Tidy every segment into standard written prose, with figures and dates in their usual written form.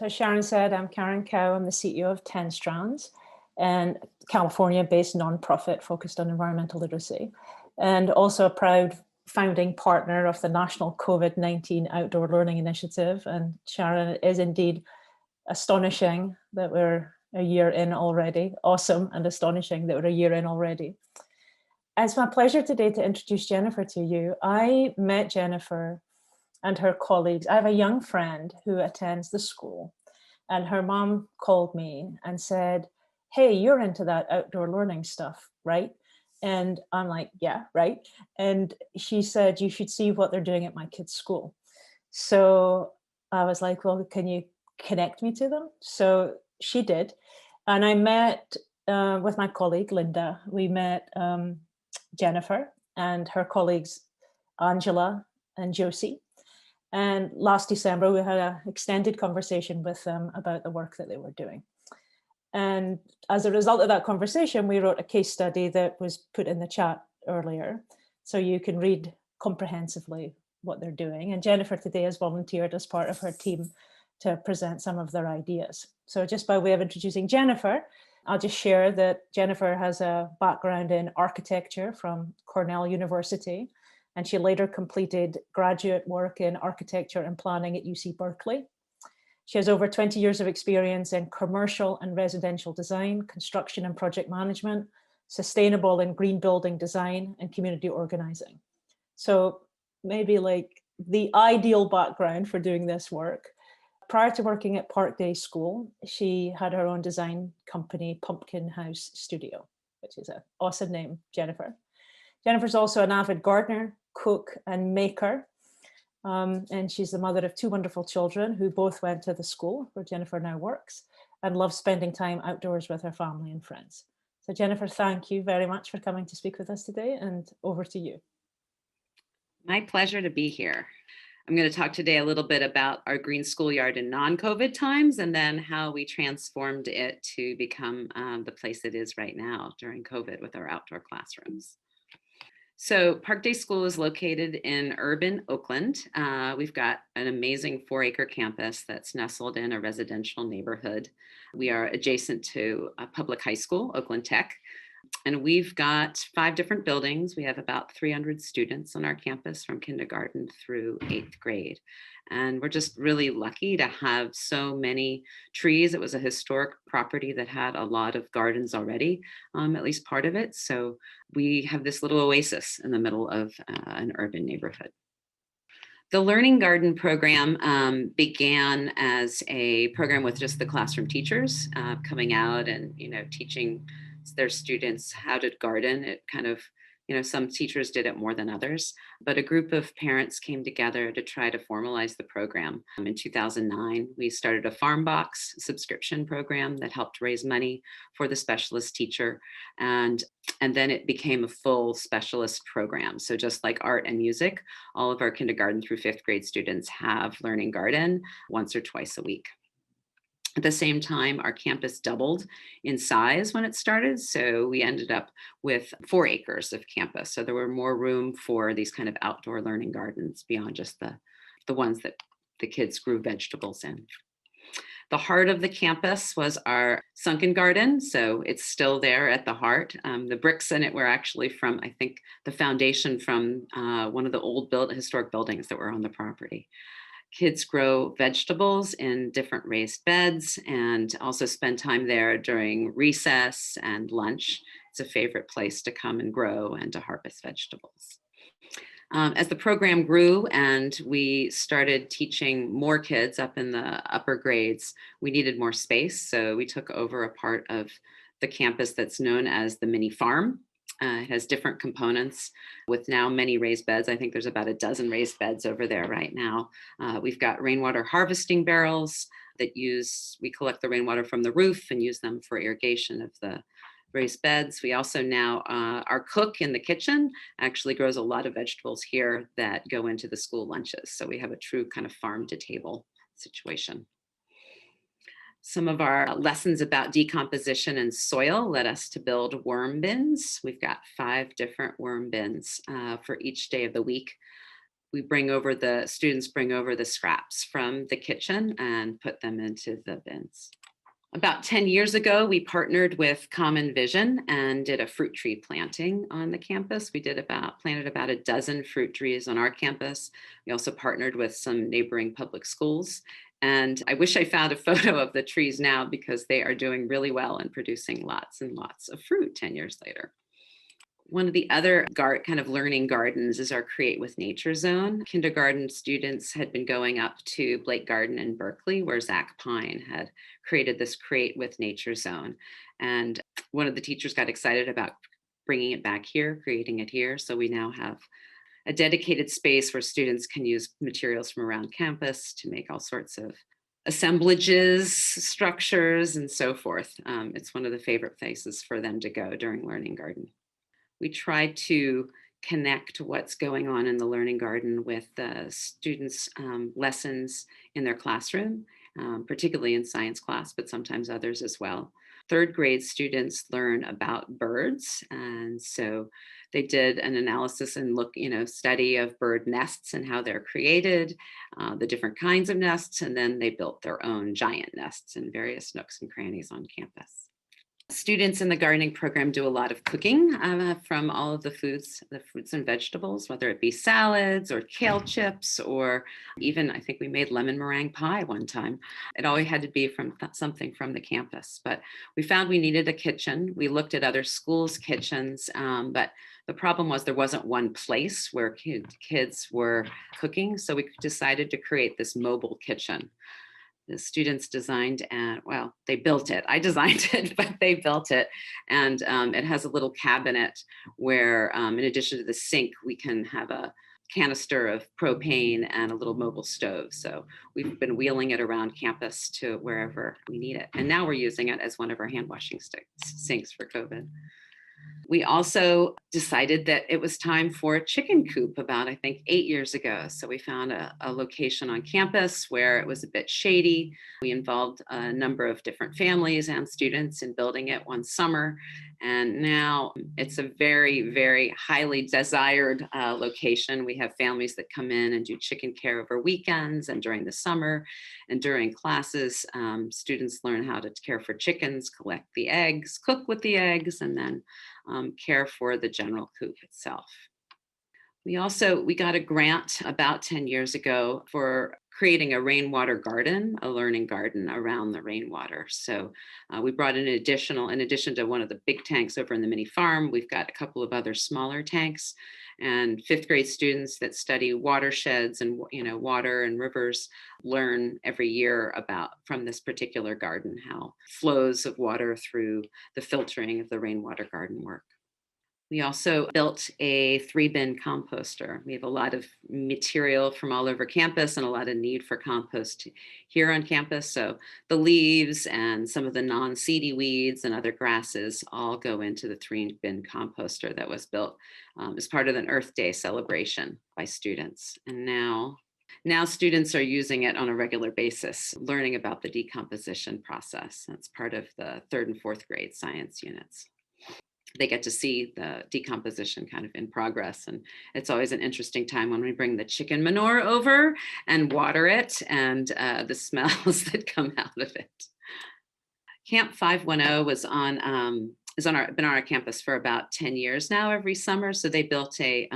So as Sharon said, I'm Karen Cow. I'm the CEO of 10 Strands, and California-based nonprofit focused on environmental literacy, and also a proud founding partner of the National COVID-19 Outdoor Learning Initiative. And Sharon, it is indeed astonishing that we're a year in already. Awesome and astonishing that we're a year in already. It's my pleasure today to introduce Jennifer to you. I met Jennifer and her colleagues. I have a young friend who attends the school, and her mom called me and said, "Hey, you're into that outdoor learning stuff, right?" And I'm like, "Yeah, right." And she said, "You should see what they're doing at my kid's school." So I was like, "Well, can you connect me to them?" So she did. And I met with my colleague, Linda. We met Jennifer and her colleagues, Angela and Josie. And last December, we had an extended conversation with them about the work that they were doing. And as a result of that conversation, we wrote a case study that was put in the chat earlier. So you can read comprehensively what they're doing. And Jennifer today has volunteered as part of her team to present some of their ideas. So just by way of introducing Jennifer, I'll just share that Jennifer has a background in architecture from Cornell University, and she later completed graduate work in architecture and planning at UC Berkeley. She has over 20 years of experience in commercial and residential design, construction and project management, sustainable and green building design, and community organizing. So maybe like the ideal background for doing this work. Prior to working at Park Day School, she had her own design company, Pumpkin House Studio, which is an awesome name, Jennifer. Jennifer's also an avid gardener, cook, and maker. And she's the mother of two wonderful children who both went to the school where Jennifer now works and loves spending time outdoors with her family and friends. So Jennifer, thank you very much for coming to speak with us today, and over to you. My pleasure to be here. I'm going to talk today a little bit about our green schoolyard in non-COVID times, and then how we transformed it to become the place it is right now during COVID with our outdoor classrooms. So Park Day School is located in urban Oakland. We've got an amazing 4-acre campus that's nestled in a residential neighborhood. We are adjacent to a public high school, Oakland Tech. And we've got 5 different buildings. We have about 300 students on our campus from kindergarten through 8th grade. And we're just really lucky to have so many trees. It was a historic property that had a lot of gardens already, at least part of it. So we have this little oasis in the middle of an urban neighborhood. The Learning Garden program began as a program with just the classroom teachers coming out and, teaching their students how to garden. It kind of, some teachers did it more than others, but a group of parents came together to try to formalize the program. In 2009, we started a farm box subscription program that helped raise money for the specialist teacher. And then it became a full specialist program. So just like art and music, all of our kindergarten through 5th grade students have Learning Garden once or twice a week. At the same time, our campus doubled in size when it started. So we ended up with 4 acres of campus. So there were more room for these kind of outdoor learning gardens beyond just the ones that the kids grew vegetables in. The heart of the campus was our sunken garden. So it's still there at the heart. The bricks in it were actually from, I think, the foundation from one of the old historic buildings that were on the property. Kids grow vegetables in different raised beds and also spend time there during recess and lunch. It's a favorite place to come and grow and to harvest vegetables. As the program grew and we started teaching more kids up in the upper grades, we needed more space. So we took over a part of the campus that's known as the mini farm. It has different components with now many raised beds. I think there's about a dozen raised beds over there right now. We've got rainwater harvesting barrels that we collect the rainwater from the roof and use them for irrigation of the raised beds. We also now, our cook in the kitchen actually grows a lot of vegetables here that go into the school lunches. So we have a true kind of farm to table situation. Some of our lessons about decomposition and soil led us to build worm bins. We've got 5 different worm bins for each day of the week. Students bring over the scraps from the kitchen and put them into the bins. About 10 years ago, we partnered with Common Vision and did a fruit tree planting on the campus. We planted about a dozen fruit trees on our campus. We also partnered with some neighboring public schools. And I wish I found a photo of the trees now because they are doing really well and producing lots and lots of fruit 10 years later. One of the other kind of learning gardens is our Create with Nature zone. Kindergarten students had been going up to Blake Garden in Berkeley, where Zach Pine had created this Create with Nature zone. And one of the teachers got excited about bringing it back here, creating it here. So we now have a dedicated space where students can use materials from around campus to make all sorts of assemblages, structures, and so forth. It's one of the favorite places for them to go during Learning Garden. We try to connect what's going on in the Learning Garden with the students' lessons in their classroom, particularly in science class, but sometimes others as well. Third grade students learn about birds. And so they did an analysis and study of bird nests and how they're created, the different kinds of nests, and then they built their own giant nests in various nooks and crannies on campus. Students in the gardening program do a lot of cooking from all of the fruits and vegetables, whether it be salads or kale chips, or even I think we made lemon meringue pie one time. It always had to be from something from the campus, but we found we needed a kitchen. We looked at other schools' kitchens, but the problem was there wasn't one place where kids were cooking, so we decided to create this mobile kitchen. The students designed they built it. I designed it, but they built it. And it has a little cabinet where, in addition to the sink, we can have a canister of propane and a little mobile stove. So we've been wheeling it around campus to wherever we need it. And now we're using it as one of our hand washing sinks for COVID. We also decided that it was time for a chicken coop about, I think, 8 years ago. So we found a location on campus where it was a bit shady. We involved a number of different families and students in building it one summer. And now it's a very, very highly desired location. We have families that come in and do chicken care over weekends and during the summer. And during classes, students learn how to care for chickens, collect the eggs, cook with the eggs, and then care for the general coop itself. We got a grant about 10 years ago for creating a rainwater garden, a learning garden around the rainwater. So we brought in addition to one of the big tanks over in the mini farm, we've got a couple of other smaller tanks, and fifth grade students that study watersheds and water and rivers learn every year from this particular garden how flows of water through the filtering of the rainwater garden work. We also built a 3-bin composter. We have a lot of material from all over campus and a lot of need for compost here on campus. So the leaves and some of the non-seedy weeds and other grasses all go into the 3-bin composter that was built as part of an Earth Day celebration by students. And now students are using it on a regular basis, learning about the decomposition process. That's part of the 3rd and 4th grade science units. They get to see the decomposition kind of in progress. And it's always an interesting time when we bring the chicken manure over and water it and the smells that come out of it. Camp 510 been on our campus for about 10 years now every summer. So they built a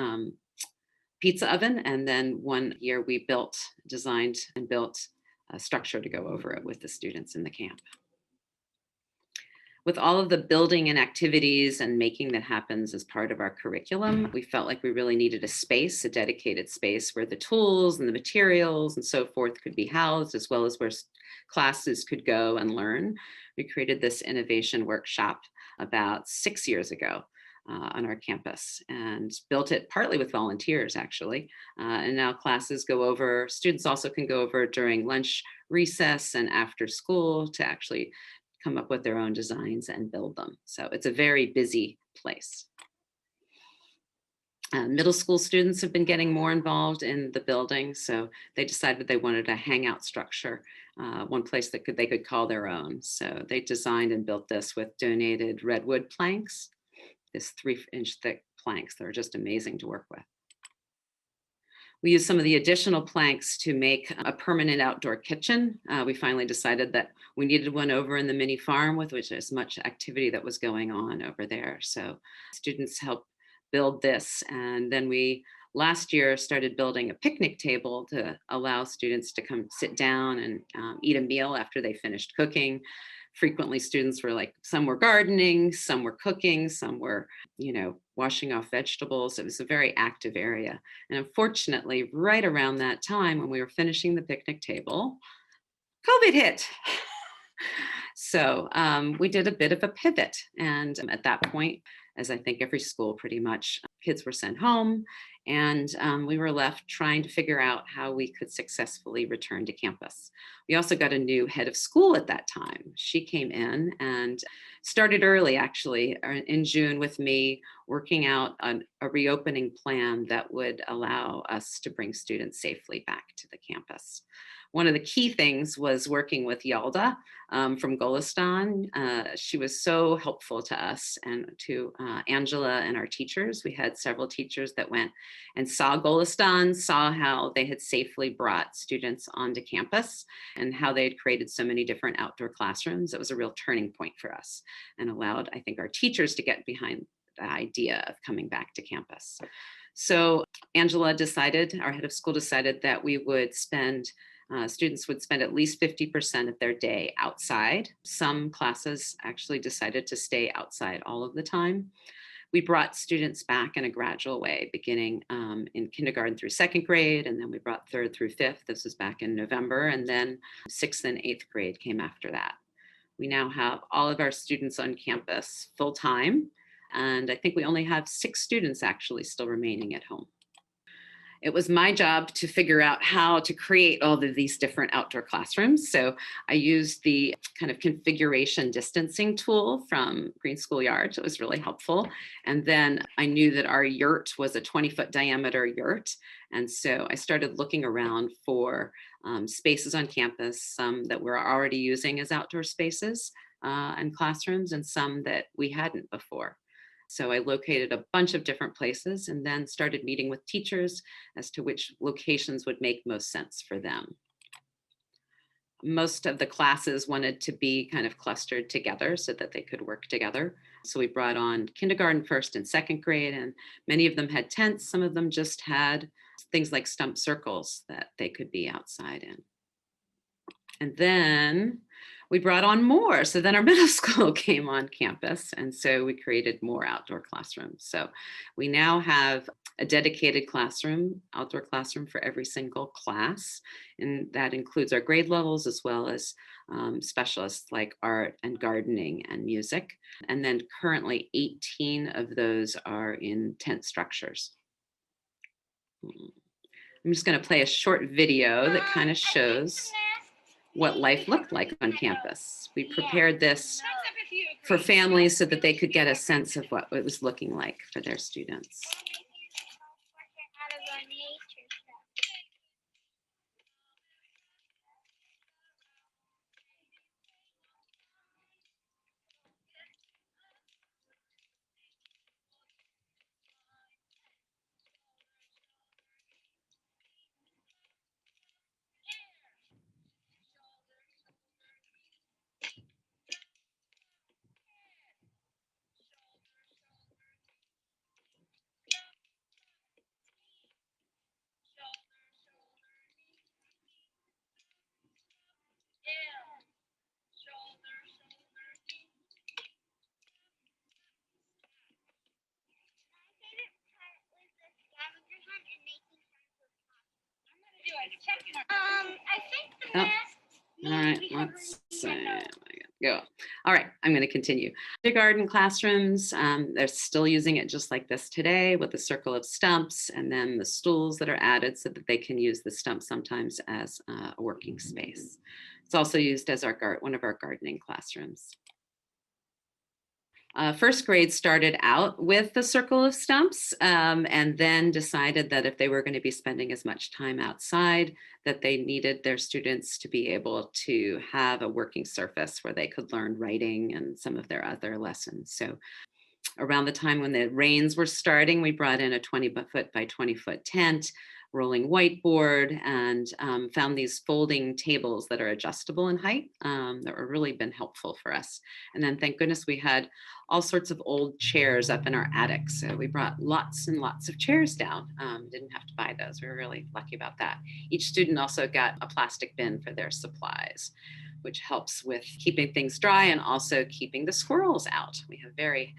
pizza oven. And then one year we designed and built a structure to go over it with the students in the camp. With all of the building and activities and making that happens as part of our curriculum, we felt like we really needed a dedicated space where the tools and the materials and so forth could be housed, as well as where classes could go and learn. We created this innovation workshop about 6 years ago on our campus and built it partly with volunteers, actually. And now students also can go over during lunch recess and after school to actually come up with their own designs and build them. So it's a very busy place. Middle school students have been getting more involved in the building, so they decided they wanted a hangout structure, one place that they could call their own. So they designed and built this with donated redwood planks, this 3-inch thick planks that are just amazing to work with. We used some of the additional planks to make a permanent outdoor kitchen. We finally decided that we needed one over in the mini farm with which there's much activity that was going on over there. So students helped build this. And then we last year started building a picnic table to allow students to come sit down and eat a meal after they finished cooking. Frequently students were like, some were gardening, some were cooking, some were, washing off vegetables. It was a very active area. And unfortunately, right around that time when we were finishing the picnic table, COVID hit. So we did a bit of a pivot. And at that point, as I think every school pretty much, kids were sent home and we were left trying to figure out how we could successfully return to campus. We also got a new head of school at that time. She came in and started early, actually, in June with me, working out a reopening plan that would allow us to bring students safely back to the campus. One of the key things was working with Yalda from Golistan. She was so helpful to us and to Angela and our teachers. We had several teachers that went and saw Golistan, saw how they had safely brought students onto campus and how they had created so many different outdoor classrooms. It was a real turning point for us and allowed, I think, our teachers to get behind the idea of coming back to campus. So Angela decided, our head of school decided that we would spend students would spend at least 50% of their day outside. Some classes actually decided to stay outside all of the time. We brought students back in a gradual way, beginning in kindergarten through second grade, and then we brought third through fifth. This was back in November, and then sixth and eighth grade came after that. We now have all of our students on campus full time, and I think we only have 6 students actually still remaining at home. It was my job to figure out how to create all of these different outdoor classrooms. So I used the kind of configuration distancing tool from Green Schoolyard. It was really helpful. And then I knew that our yurt was a 20-foot diameter yurt. And so I started looking around for spaces on campus, some that we're already using as outdoor spaces and classrooms, and some that we hadn't before. So I located a bunch of different places and then started meeting with teachers as to which locations would make most sense for them. Most of the classes wanted to be kind of clustered together so that they could work together. So we brought on kindergarten, first and second grade, and many of them had tents. Some of them just had things like stump circles that they could be outside in. And then we brought on more. So then our middle school came on campus. And so we created more outdoor classrooms. So we now have a dedicated classroom, outdoor classroom for every single class. And that includes our grade levels as well as specialists like art and gardening and music. And then currently 18 of those are in tent structures. I'm just going to play a short video that kind of shows what life looked like on campus. We prepared this for families so that they could get a sense of what it was looking like for their students. Oh, all right, let's see. Go. All right, I'm going to continue. Kindergarten classrooms, they're still using it just like this today with a circle of stumps and then the stools that are added so that they can use the stump sometimes as a working space. It's also used as one of our gardening classrooms. First grade started out with the circle of stumps and then decided that if they were going to be spending as much time outside, that they needed their students to be able to have a working surface where they could learn writing and some of their other lessons. So around the time when the rains were starting, we brought in a 20-foot by 20-foot tent rolling whiteboard, and found these folding tables that are adjustable in height that were really been helpful for us. And then thank goodness we had all sorts of old chairs up in our attic. So we brought lots and lots of chairs down. Didn't have to buy those. We were really lucky about that. Each student also got a plastic bin for their supplies, which helps with keeping things dry and also keeping the squirrels out. We have very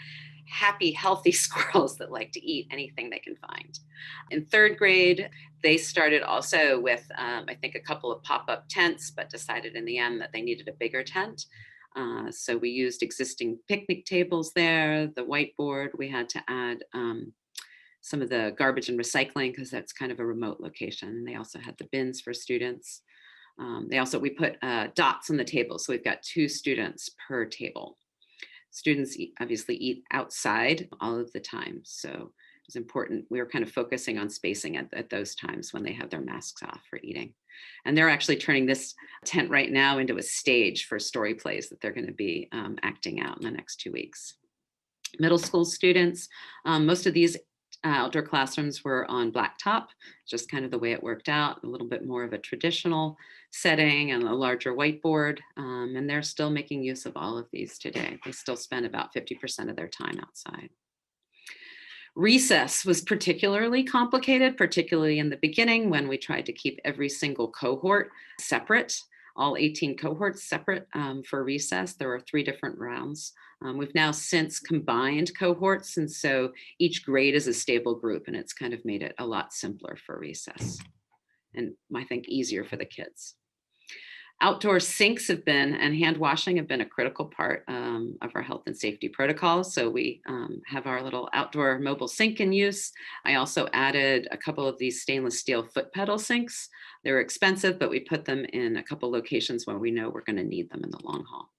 happy, healthy squirrels that like to eat anything they can find. In third grade, they started also with, I think, a couple of pop-up tents, but decided in the end that they needed a bigger tent. So we used existing picnic tables there, the whiteboard. We had to add some of the garbage and recycling because that's kind of a remote location. And they also had the bins for students. We put dots on the table. So we've got 2 students per table. Students obviously eat outside all of the time. So it's important. We were kind of focusing on spacing at those times when they have their masks off for eating. And they're actually turning this tent right now into a stage for story plays that they're going to be acting out in the next 2 weeks. Middle school students, most of these outdoor classrooms were on blacktop, just kind of the way it worked out, a little bit more of a traditional setting and a larger whiteboard. And they're still making use of all of these today. They still spend about 50% of their time outside. Recess was particularly complicated, particularly in the beginning when we tried to keep every single cohort separate, all 18 cohorts separate for recess. There were 3 different rounds. We've now since combined cohorts, and so each grade is a stable group, and it's kind of made it a lot simpler for recess and I think easier for the kids. Outdoor sinks have been, and hand washing have been a critical part of our health and safety protocols. So we have our little outdoor mobile sink in use. I also added a couple of these stainless steel foot pedal sinks. They were expensive, but we put them in a couple locations where we know we're going to need them in the long haul.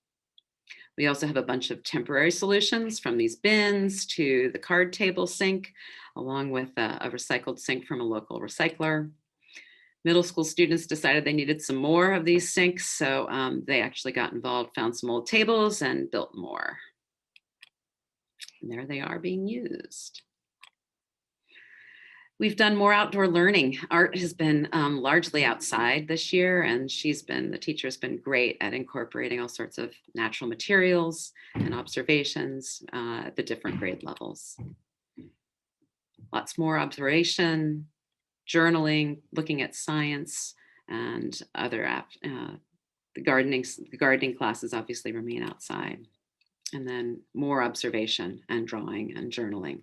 We also have a bunch of temporary solutions, from these bins to the card table sink, along with a recycled sink from a local recycler. Middle school students decided they needed some more of these sinks, so they actually got involved, found some old tables, and built more. And there they are being used. We've done more outdoor learning. Art has been largely outside this year, and the teacher's been great at incorporating all sorts of natural materials and observations at the different grade levels. Lots more observation, journaling, looking at science, and other the gardening classes obviously remain outside. And then more observation and drawing and journaling.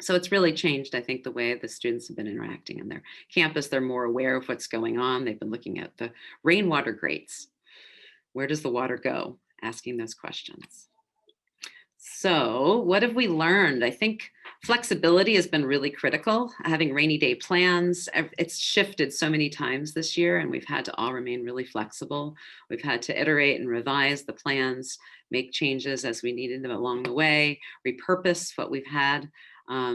So it's really changed, I think, the way the students have been interacting in their campus. They're more aware of what's going on. They've been looking at the rainwater grates. Where does the water go? Asking those questions. So what have we learned? I think flexibility has been really critical. Having rainy day plans, it's shifted so many times this year, and we've had to all remain really flexible. We've had to iterate and revise the plans, make changes as we needed them along the way, repurpose what we've had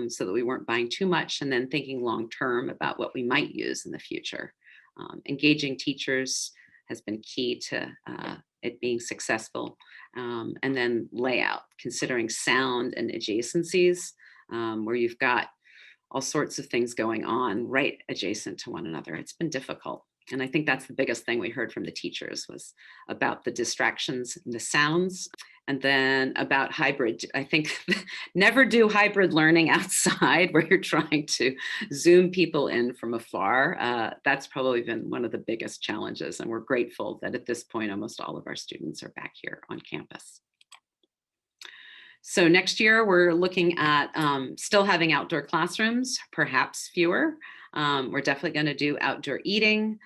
so that we weren't buying too much, and then thinking long-term about what we might use in the future. Engaging teachers has been key to it being successful. And then layout, considering sound and adjacencies, where you've got all sorts of things going on right adjacent to one another. It's been difficult. And I think that's the biggest thing we heard from the teachers was about the distractions and the sounds. And then about hybrid. I think never do hybrid learning outside where you're trying to Zoom people in from afar. That's probably been one of the biggest challenges. And we're grateful that at this point, almost all of our students are back here on campus. So next year, we're looking at still having outdoor classrooms, perhaps fewer. We're definitely going to do outdoor eating.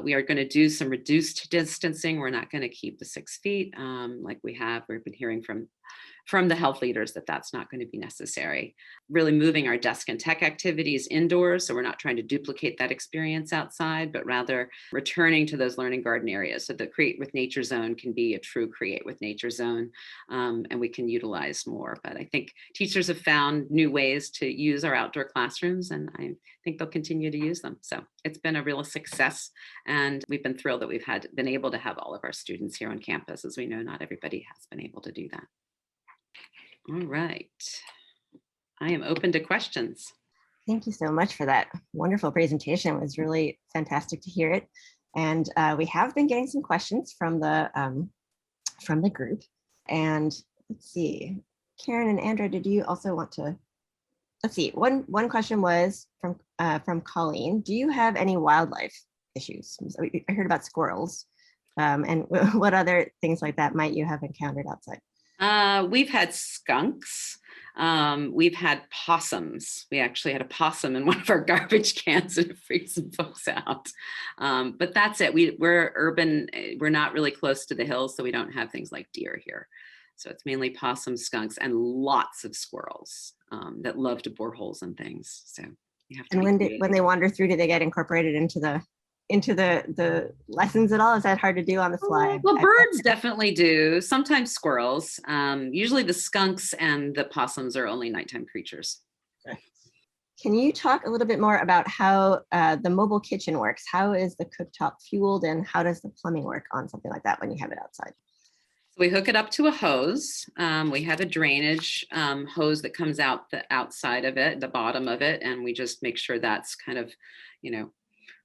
We are going to do some reduced distancing. We're not going to keep the 6 feet like we have. We've been hearing from the health leaders that that's not going to be necessary. Really moving our desk and tech activities indoors. So we're not trying to duplicate that experience outside, but rather returning to those learning garden areas so the Create with Nature Zone can be a true Create with Nature Zone, and we can utilize more. But I think teachers have found new ways to use our outdoor classrooms, and I think they'll continue to use them. So it's been a real success, and we've been thrilled that we've been able to have all of our students here on campus. As we know, not everybody has been able to do that. All right. I am open to questions. Thank you so much for that wonderful presentation. It was really fantastic to hear it. And we have been getting some questions from the group. And let's see, Karen and Andrea, did you also want to? Let's see. One question was from Colleen. Do you have any wildlife issues? So I heard about squirrels, and what other things like that might you have encountered outside? We've had skunks. We've had possums. We actually had a possum in one of our garbage cans and it freaked some folks out. But that's it. We're urban. We're not really close to the hills, so we don't have things like deer here. So it's mainly possums, skunks, and lots of squirrels that love to bore holes and things. So you have to. And when they wander through, do they get incorporated into the lessons at all? Is that hard to do on the fly? Well, birds definitely do. Sometimes squirrels. Usually the skunks and the possums are only nighttime creatures. Can you talk a little bit more about how the mobile kitchen works? How is the cooktop fueled, and how does the plumbing work on something like that when you have it outside? So we hook it up to a hose. We have a drainage hose that comes out the outside of it, the bottom of it, and we just make sure that's kind of,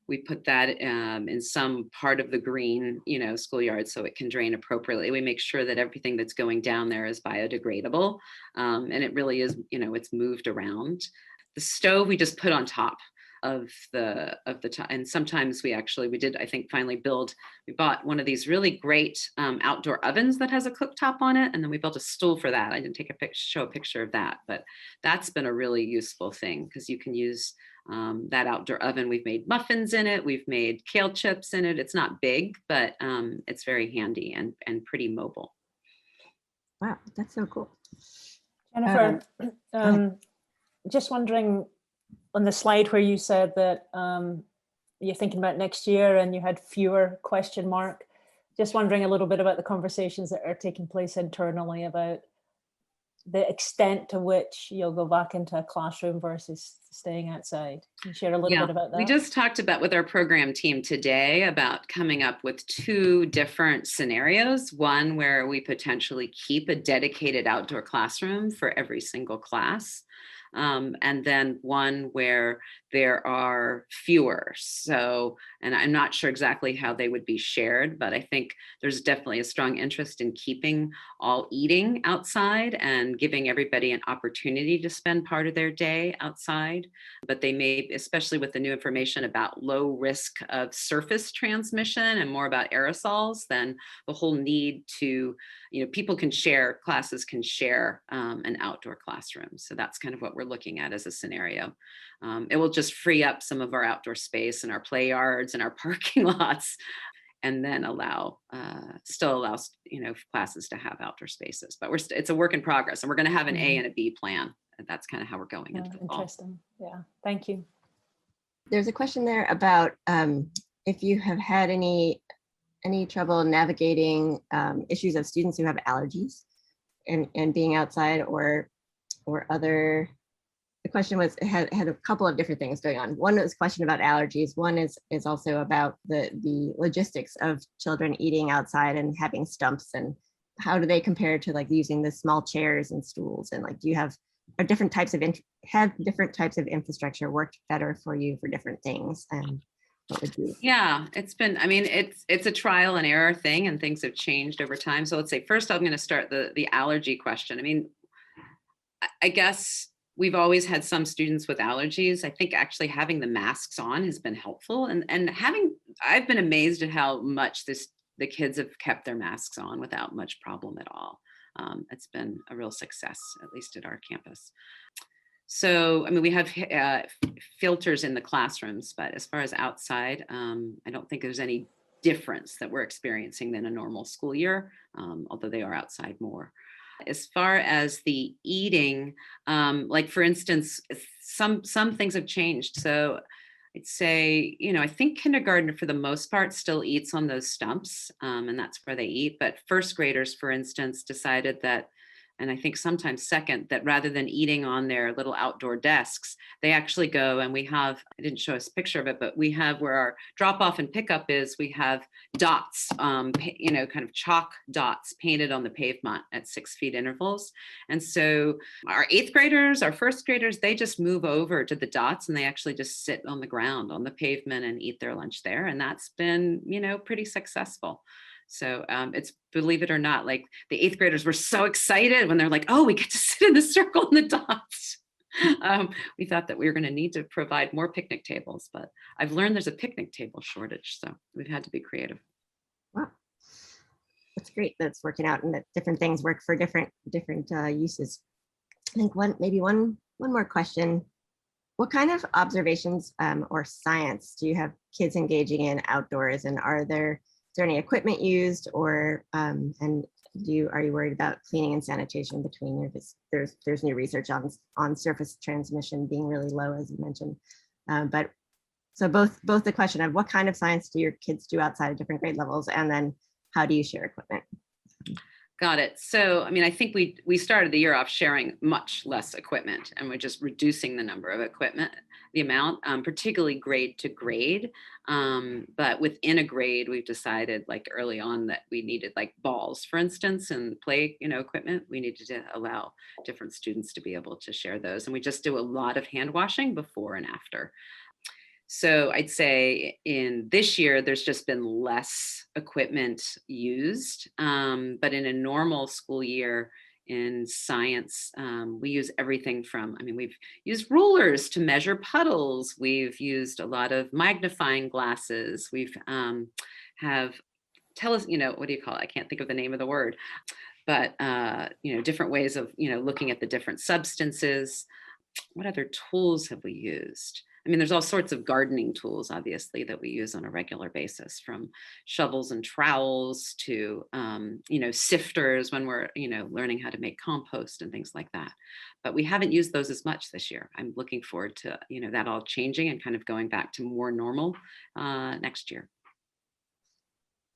we put that in some part of the green, schoolyard so it can drain appropriately. We make sure that everything that's going down there is biodegradable, and it really is, it's moved around. The stove we just put on top of the top, and sometimes we did, I think, finally we bought one of these really great outdoor ovens that has a cooktop on it, and then we built a stool for that. I didn't show a picture of that, but that's been a really useful thing because you can use that outdoor oven. We've made muffins in it, we've made kale chips in it. It's not big, but it's very handy and pretty mobile. Wow, that's so cool. Jennifer, just wondering, on the slide where you said that you're thinking about next year and you had fewer question mark, just wondering a little bit about the conversations that are taking place internally about the extent to which you'll go back into a classroom versus staying outside. Can you share a little bit about that? We just talked about with our program team today about coming up with 2 different scenarios. One where we potentially keep a dedicated outdoor classroom for every single class. And then one where there are fewer. So, and I'm not sure exactly how they would be shared, but I think there's definitely a strong interest in keeping all eating outside and giving everybody an opportunity to spend part of their day outside. But they may, especially with the new information about low risk of surface transmission and more about aerosols, then the whole need to, people can share, classes can share an outdoor classroom. So that's kind of what we're looking at as a scenario. It will just free up some of our outdoor space and our play yards and our parking lots, and then still allows classes to have outdoor spaces. But it's a work in progress, and we're going to have an A and a B plan. And that's kind of how we're going into the fall. Interesting. Yeah, thank you. There's a question there about if you have had any trouble navigating issues of students who have allergies and being outside or other. The question was had a couple of different things going on. One was a question about allergies. One is also about the logistics of children eating outside and having stumps, and how do they compare to like using the small chairs and stools, and like do you have different types of infrastructure worked better for you for different things, and what would you? Yeah, it's a trial and error thing, and things have changed over time. So let's say first I'm going to start the allergy question. I mean, I guess we've always had some students with allergies. I think actually having the masks on has been helpful, and I've been amazed at how much the kids have kept their masks on without much problem at all. It's been a real success, at least at our campus. So, I mean, we have filters in the classrooms, but as far as outside, I don't think there's any difference that we're experiencing than a normal school year, although they are outside more. As far as the eating, like for instance, some things have changed. So I'd say, I think kindergarten for the most part still eats on those stumps, and that's where they eat. But first graders, for instance, decided that And I think sometimes second, that rather than eating on their little outdoor desks, they actually go, and we have, I didn't show us a picture of it, but we have where our drop off and pickup is, we have dots, you know, kind of chalk dots painted on the pavement at 6 feet intervals. And so our 8th graders, our 1st graders, they just move over to the dots and they actually just sit on the ground on the pavement and eat their lunch there. And that's been, you know, pretty successful. So it's, believe it or not, like the 8th graders were so excited when they're like, oh, we get to sit in the circle in the dots. We thought that we were going to need to provide more picnic tables, but I've learned there's a picnic table shortage. So we've had to be creative. Wow. That's great. That's working out, and that different things work for different uses. I think maybe one more question. What kind of observations or science do you have kids engaging in outdoors, and is there any equipment used, or and are you worried about cleaning and sanitation between your there's new research on surface transmission being really low, as you mentioned, but so both the question of what kind of science do your kids do outside of different grade levels, and then how do you share equipment? Got it. So, I mean, I think we started the year off sharing much less equipment, and we're just reducing the number of equipment, the amount, particularly grade to grade. But within a grade, we've decided like early on that we needed like balls, for instance, and play, you know, equipment. We needed to allow different students to be able to share those. And we just do a lot of hand washing before and after. So I'd say in this year, there's just been less equipment used, but in a normal school year in science, we use everything from, I mean, we've used rulers to measure puddles. We've used a lot of magnifying glasses. We've you know, what do you call it? I can't think of the name of the word, but, you know, different ways of, you know, looking at the different substances. What other tools have we used? I mean, there's all sorts of gardening tools, obviously, that we use on a regular basis, from shovels and trowels to, you know, sifters when we're, you know, learning how to make compost and things like that. But we haven't used those as much this year. I'm looking forward to, you know, that all changing and kind of going back to more normal next year.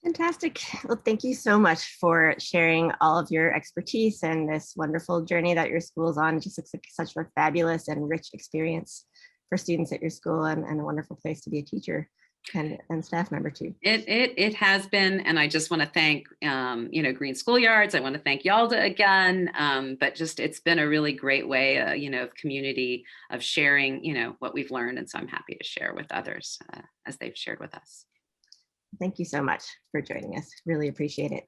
Fantastic. Well, thank you so much for sharing all of your expertise and this wonderful journey that your school's on. It just looks like such a fabulous and rich experience for students at your school, and a wonderful place to be a teacher and staff member too. It has been, and I just want to thank you know, Green Schoolyards. I want to thank Yalda again, but just it's been a really great way, you know, of community, of sharing, you know, what we've learned, and so I'm happy to share with others as they've shared with us. Thank you so much for joining us. Really appreciate it.